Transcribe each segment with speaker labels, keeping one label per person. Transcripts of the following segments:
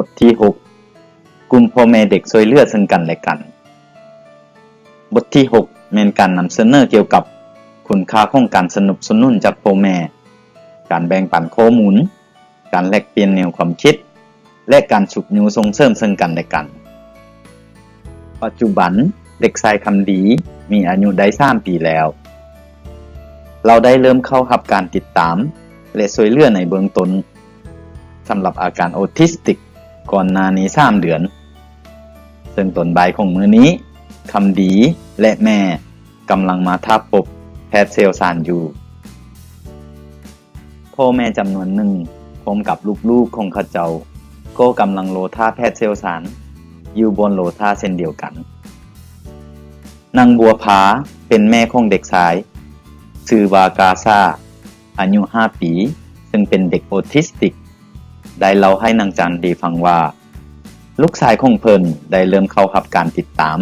Speaker 1: ทที่6กลุ่มพ่อแม่เด็กช่วยเหลือซึ่งกันและกันบทที่6แม่นการนำเสนอเกี่ยวกับคุณค่าของการสนับสนุนจากพ่อแม่การแบ่งปันข้อมูลการแลกเปลี่ยนแนวความคิดและการฉุกยูส่งเสริมซึ่งกันและกันปัจจุบันเด็กชายคำดีมีอายุได้3 ปีแล้วเราได้เริ่มเข้ารับการติดตามและช่วยเหลือในเบื้องต้นสำหรับอาการออทิสติกก่อนหน้านี้3 เดือนซึ่งตอนบ่ายของมื้อนี้คำดีและแม่กำลังมาทับพบแพทย์เชี่ยวชาญอยู่พ่อแม่จำนวนหนึ่งพร้อมกับลูกๆของเขาเจ้าก็กำลังโลท่าแพทย์เชี่ยวชาญอยู่บนโลท่าเช่นเดียวกันนางบัวผาเป็นแม่ของเด็กชายชื่อว่ากาซาอายุ5 ปีซึ่งเป็นเด็กออทิสติกได้เล่าให้นางจันดีฟังว่าลูกชายของเพิ่นได้เริ่มเข้ารับการติดตาม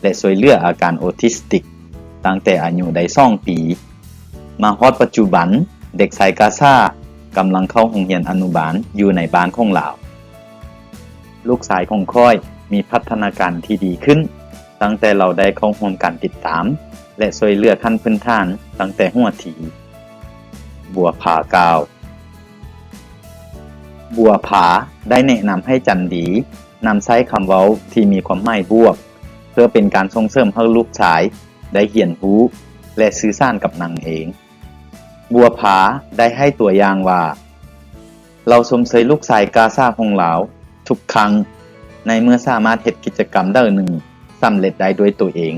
Speaker 1: และช่วยเหลืออาการออทิสติกตั้งแต่อายุได้2 ปีมาฮอดปัจจุบันเด็กชายกาซากำลังเข้าโรงเรียนอนุบาลอยู่ในบ้านของเราลูกชายของค่อยมีพัฒนาการที่ดีขึ้นตั้งแต่เราได้เข้าร่วมการติดตามและช่วยเหลือขั้นพื้นฐานตั้งแต่หัวทีบัวผากล่าวบัวผาได้แนะนำให้จันดีนำใช้คำเว้าที่มีความหมายบวกเพื่อเป็นการส่งเสริมให้ลูกชายได้เรียนรู้และสื่อสารกับนางเองบัวผาได้ให้ตัวอย่างว่าเราชมเชยลูกชายกาซาของเราทุกครั้งในเมื่อสามารถเฮ็ดกิจกรรมได้หนึ่งสำเร็จได้ด้วยตัวเอง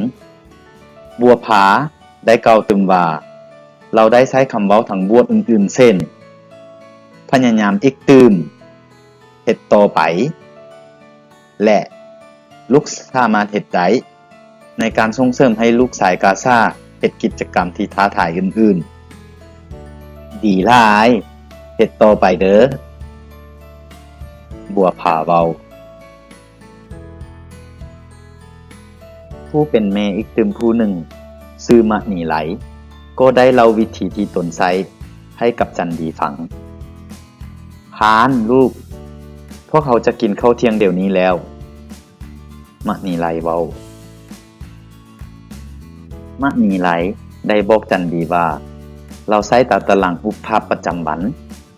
Speaker 1: บัวผาได้กล่าวถึงว่าเราได้ใช้คำเว้าทางบวกอื่นๆเช่นพยายามอีกตื่มเฮ็ดต่อไปและลูกสามารถเฮ็ดได้ในการส่งเสริมให้ลูกชายกาซาเฮ็ดกิจกรรมที่ท้าทายอื่นๆดีหลายเฮ็ดต่อไปเด้อบัวผาเว้าผู้เป็นแม่อีกตึมผู้หนึ่งชื่อมะนีไหลก็ได้เล่าวิธีที่ตนใช้ให้กับจันดีฟังพานลูกพวกเขาจะกินข้าวเที่ยงเดี๋ยวนี้แล้วมะนีไหลเว้ามะนีไหลได้บอกจันดีว่าเราใช้ตารางรูปภาพประจำวัน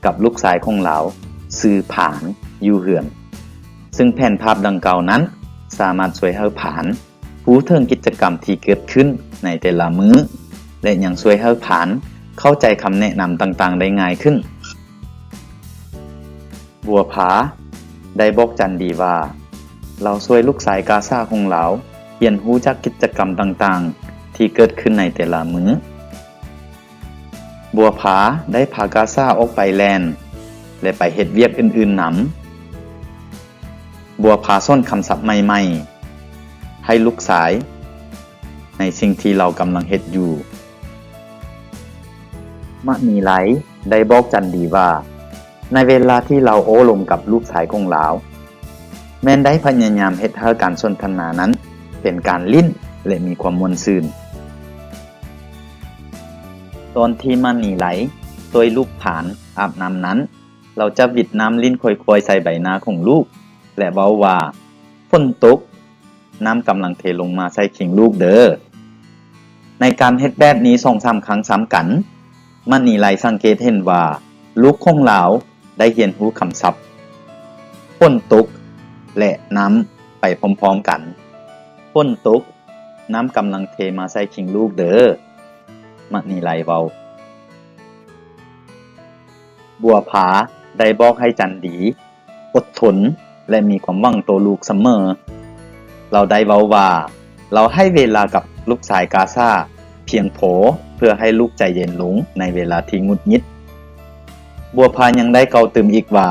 Speaker 1: กับลูกชายของเราชื่อผานอยู่เฮือนซึ่งแผ่นภาพดังกล่าวนั้นสามารถช่วยให้ผานรู้ถึงกิจกรรมที่เกิดขึ้นในแต่ละมื้อและยังช่วยให้ผานเข้าใจคำแนะนำต่างๆได้ง่ายขึ้นบัวผาได้บอกจันดีว่าเราช่วยลูกชายกาซาของเราเรียนรู้จากกิจกรรมต่างๆที่เกิดขึ้นในแต่ละมื้อบัวผาได้พากาซาออกไปแล่นและไปเฮ็ดเวียกอื่นๆนำบัวผาซ่อนคำศัพท์ใหม่ๆให้ลูกชายในสิ่งที่เรากำลังเฮ็ดอยู่มะนีไหลได้บอกจันดีว่าในเวลาที่เราโอ้ลมกับลูกชายของเราแม้นได้พยายามเฮ็ดให้การสนทนานั้นเป็นการลิ้นและมีความม่วนซื่นตอนที่มะนีไหลช่วยลูกผานอาบน้ำนั้นเราจะวิดน้ำลิ้นค่อยๆใส่ใบหน้าของลูกและเว้าว่าฝนตกน้ำกำลังเทลงมาใส่ขิงลูกเด้อในการเฮ็ดแบบนี้ 2-3 ครั้งซ้ำกันมะนีไหลสังเกตเห็นว่าลูกของเราได้เรียนรู้คำศัพท์ฝนตกและน้ำไปพร้อมๆกันฝนตกน้ำกำลังเทมาใส่ขิงลูกเด้อมะนีไหลเว้าบัวผาได้บอกให้จันดีอดทนและมีความหวังต่อลูกเสมอเราได้เว้าว่าเราให้เวลากับลูกชายกาซาเพียงพอเพื่อให้ลูกใจเย็นลงในเวลาที่หงุดหงิดบัวผายังได้กล่าวเติมอีกว่า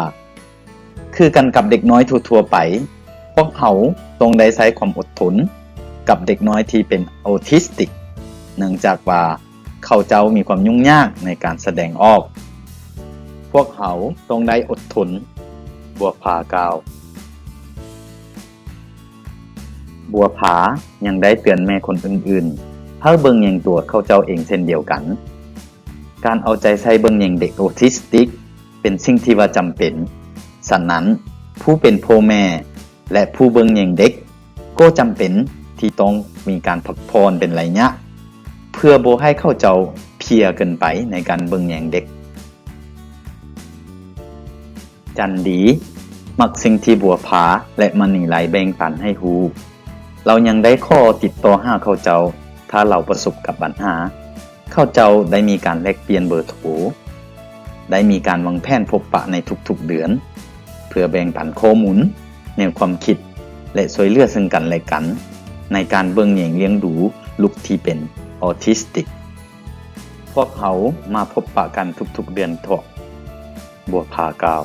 Speaker 1: คือกันกับเด็กน้อยทั่วๆไปพวกเขาต้องได้ใช้ความอดทนกับเด็กน้อยที่เป็นออทิสติกเนื่องจากว่าเขาเจ้ามีความยุ่งยากในการแสดงออกพวกเขาต้องได้อดทนบัวผากล่าวบัวผายังได้เตือนแม่คนอื่นๆให้เบิ่งแยงตัวเขาเจ้าเองเช่นเดียวกันการเอาใจใส่เบิ่งแยงเด็กออทิสติกเป็นสิ่งที่ว่าจำเป็นฉะนั้น ผู้เป็นพ่อแม่และผู้เบิ่งแยงเด็กก็จำเป็นที่ต้องมีการพักผ่อนเป็นระยะเพื่อบ่ให้เขาเจ้าเพลียเกินไปในการเบิ่งแยงเด็กจันดีมักสิ่งที่บัวผาและมณีไหลแบ่งปันให้ฮู้เรายังได้ข้อติดต่อหาเขาเจ้าถ้าเราประสบกับปัญหาเขาเจ้าได้มีการแลกเปลี่ยนเบอร์โทรได้มีการวางแผนพบปะในทุกๆเดือนเพื่อแบ่งปันข้อมูลแนวความคิดและช่วยเหลือซึ่งกันและกันในการเบิ่งแยงเลี้ยงดูลูกที่เป็นออทิสติกพวกเขามาพบปะกันทุกๆเดือนทั่วบัวผากล่าว